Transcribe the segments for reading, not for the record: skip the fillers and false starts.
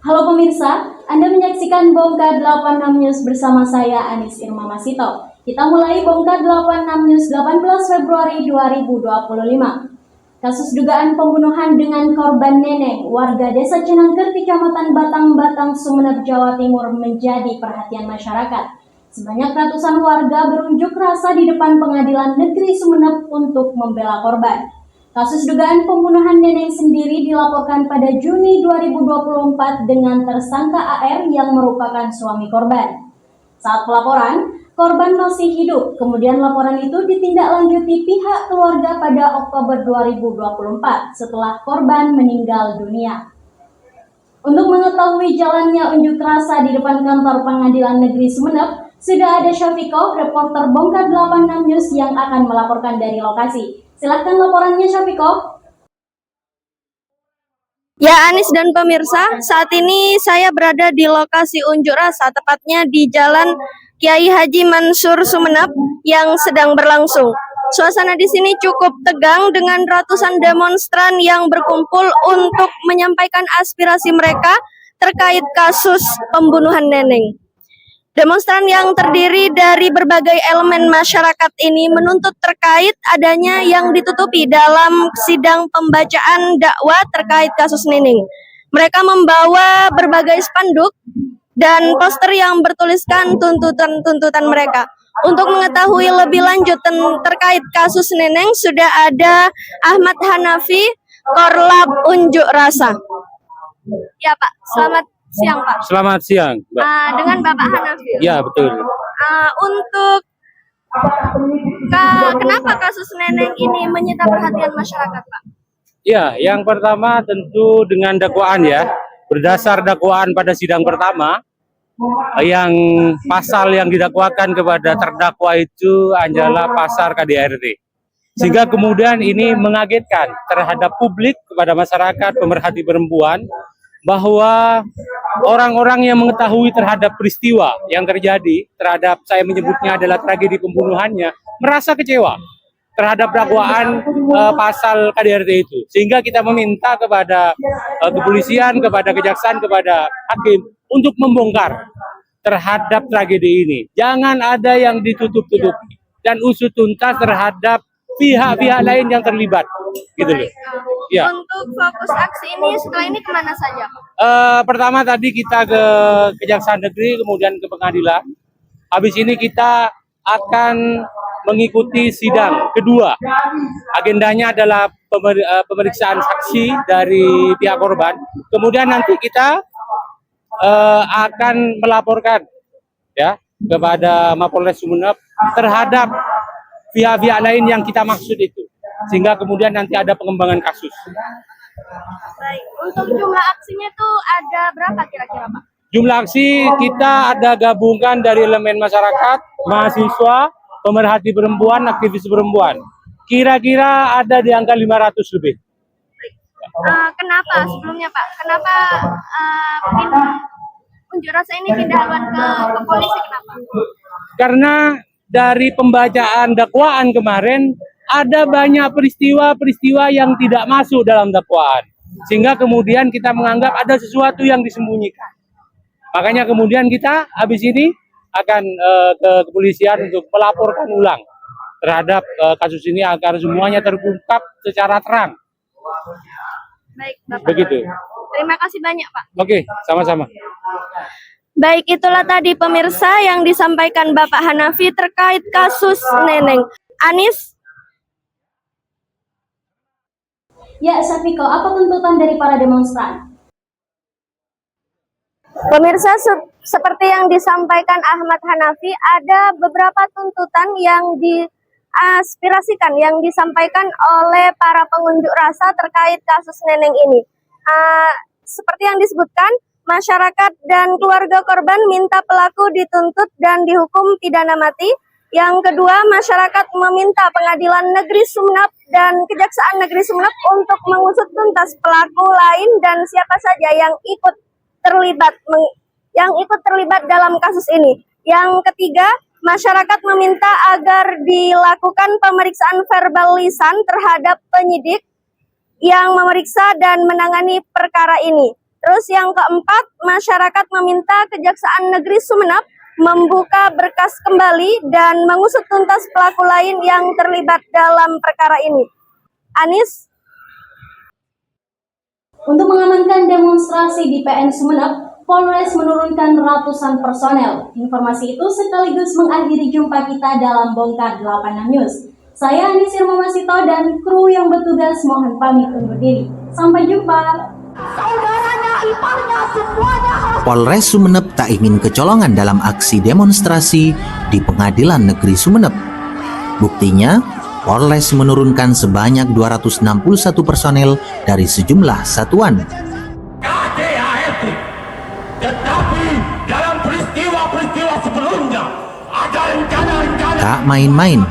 Halo pemirsa, Anda menyaksikan Bongkar 86 News bersama saya Anis Irma Masito. Kita mulai Bongkar 86 News 18 Februari 2025. Kasus dugaan pembunuhan dengan korban Neneng, warga Desa Cinangker, Kecamatan Batang, Sumeneb, Jawa Timur menjadi perhatian masyarakat. Sebanyak ratusan warga berunjuk rasa di depan Pengadilan Negeri Sumeneb untuk membela korban. Kasus dugaan pembunuhan Neneng sendiri dilaporkan pada Juni 2024 dengan tersangka AR yang merupakan suami korban. Saat pelaporan, korban masih hidup, kemudian laporan itu ditindaklanjuti pihak keluarga pada Oktober 2024 setelah korban meninggal dunia. Untuk mengetahui jalannya unjuk rasa di depan kantor Pengadilan Negeri Sumeneb, sudah ada Syafiko, reporter Bongkar 86 News yang akan melaporkan dari lokasi. Silakan laporannya, Syafiko. Ya, Anis dan pemirsa, saat ini saya berada di lokasi unjuk rasa, tepatnya di Jalan Kiai Haji Mansur Sumeneb yang sedang berlangsung. Suasana di sini cukup tegang dengan ratusan demonstran yang berkumpul untuk menyampaikan aspirasi mereka terkait kasus pembunuhan Neneng. Demonstran yang terdiri dari berbagai elemen masyarakat ini menuntut terkait adanya yang ditutupi dalam sidang pembacaan dakwah terkait kasus Neneng. Mereka membawa berbagai spanduk dan poster yang bertuliskan tuntutan-tuntutan mereka. Untuk mengetahui lebih lanjut terkait kasus Neneng, sudah ada Ahmad Hanafi, Korlap Unjuk Rasa. Ya Pak, selamat siang Pak. Selamat siang, Mbak. Dengan Bapak Hanafi. Ya, betul. Untuk kenapa kasus Neneng ini menyita perhatian masyarakat, Pak? Ya, yang pertama tentu dengan dakwaan ya. Berdasar dakwaan pada sidang pertama, yang pasal yang didakwakan kepada terdakwa itu adalah pasal KDRT. Sehingga kemudian ini mengagetkan terhadap publik, kepada masyarakat pemerhati perempuan, bahwa orang-orang yang mengetahui terhadap peristiwa yang terjadi, terhadap saya menyebutnya adalah tragedi pembunuhannya, merasa kecewa terhadap dakwaan pasal KDRT itu. Sehingga kita meminta kepada kepolisian, kepada kejaksaan, kepada hakim untuk membongkar terhadap tragedi ini. Jangan ada yang ditutup-tutupi dan usut tuntas terhadap pihak-pihak lain yang terlibat, gitu loh. Ya. Untuk fokus aksi ini setelah ini kemana saja, Pak? Pertama tadi kita ke Kejaksaan Negeri, kemudian ke pengadilan. Habis ini kita akan mengikuti sidang kedua. Agendanya adalah pemeriksaan saksi dari pihak korban. Kemudian nanti kita akan melaporkan ya kepada Mapolres Sumeneb terhadap pihak-pihak lain yang kita maksud itu, sehingga kemudian nanti ada pengembangan kasus. Baik, untuk jumlah aksinya itu ada berapa kira-kira, Pak? Jumlah aksi kita ada gabungan dari elemen masyarakat, mahasiswa, pemerhati perempuan, aktivis perempuan. Kira-kira ada di angka 500 lebih. Kenapa sebelumnya, Pak? Kenapa unjuk rasa ini pindah haluan ke polisi, kenapa? Karena dari pembacaan dakwaan kemarin ada banyak peristiwa-peristiwa yang tidak masuk dalam dakwaan, sehingga kemudian kita menganggap ada sesuatu yang disembunyikan. Makanya kemudian kita habis ini akan ke kepolisian untuk melaporkan ulang terhadap kasus ini agar semuanya terungkap secara terang. Baik, Bapak. Begitu. Terima kasih banyak, Pak. Oke, sama-sama. Baik, itulah tadi pemirsa yang disampaikan Bapak Hanafi terkait kasus Neneng. Anis? Ya, Syafiko, apa tuntutan dari para demonstran? Pemirsa, seperti yang disampaikan Ahmad Hanafi, ada beberapa tuntutan yang diaspirasikan, yang disampaikan oleh para pengunjuk rasa terkait kasus Neneng ini. Seperti yang disebutkan, masyarakat dan keluarga korban minta pelaku dituntut dan dihukum pidana mati. Yang kedua, masyarakat meminta Pengadilan Negeri Sumeneb dan Kejaksaan Negeri Sumeneb untuk mengusut tuntas pelaku lain dan siapa saja yang ikut terlibat dalam kasus ini. Yang ketiga, masyarakat meminta agar dilakukan pemeriksaan verbal lisan terhadap penyidik yang memeriksa dan menangani perkara ini. Terus yang keempat, masyarakat meminta Kejaksaan Negeri Sumeneb membuka berkas kembali dan mengusut tuntas pelaku lain yang terlibat dalam perkara ini. Anis. Untuk mengamankan demonstrasi di PN Sumeneb, Polres menurunkan ratusan personel. Informasi itu sekaligus mengakhiri jumpa kita dalam Bongkar 86 News. Saya Anis Irma Masito dan kru yang bertugas mohon pamit undur diri. Sampai jumpa. Polres Sumeneb tak ingin kecolongan dalam aksi demonstrasi di Pengadilan Negeri Sumeneb. Buktinya, Polres menurunkan sebanyak 261 personel dari sejumlah satuan. Tetapi dalam peristiwa-peristiwa sebelumnya ada rencana-rencana. Tak main-main,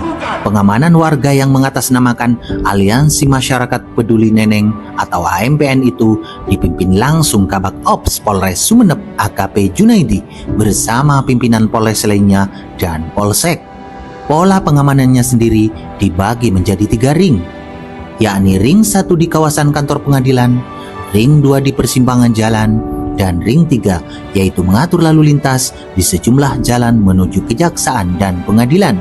pengamanan warga yang mengatasnamakan Aliansi Masyarakat Peduli Neneng atau AMPN itu dipimpin langsung Kabak Ops Polres Sumeneb AKP Junaidi bersama pimpinan Polres lainnya dan Polsek. Pola pengamanannya sendiri dibagi menjadi 3 ring, yakni ring 1 di kawasan kantor pengadilan, ring 2 di persimpangan jalan, dan ring 3 yaitu mengatur lalu lintas di sejumlah jalan menuju kejaksaan dan pengadilan.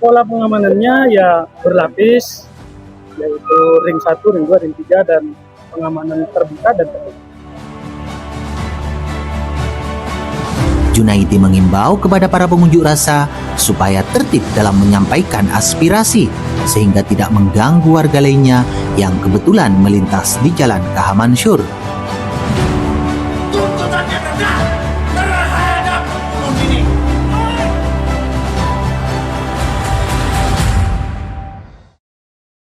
Pola pengamanannya ya berlapis, yaitu ring 1, ring 2, ring 3, dan pengamanan terbuka dan tertutup. Junaidi mengimbau kepada para pengunjuk rasa supaya tertib dalam menyampaikan aspirasi sehingga tidak mengganggu warga lainnya yang kebetulan melintas di Jalan KH Mansur.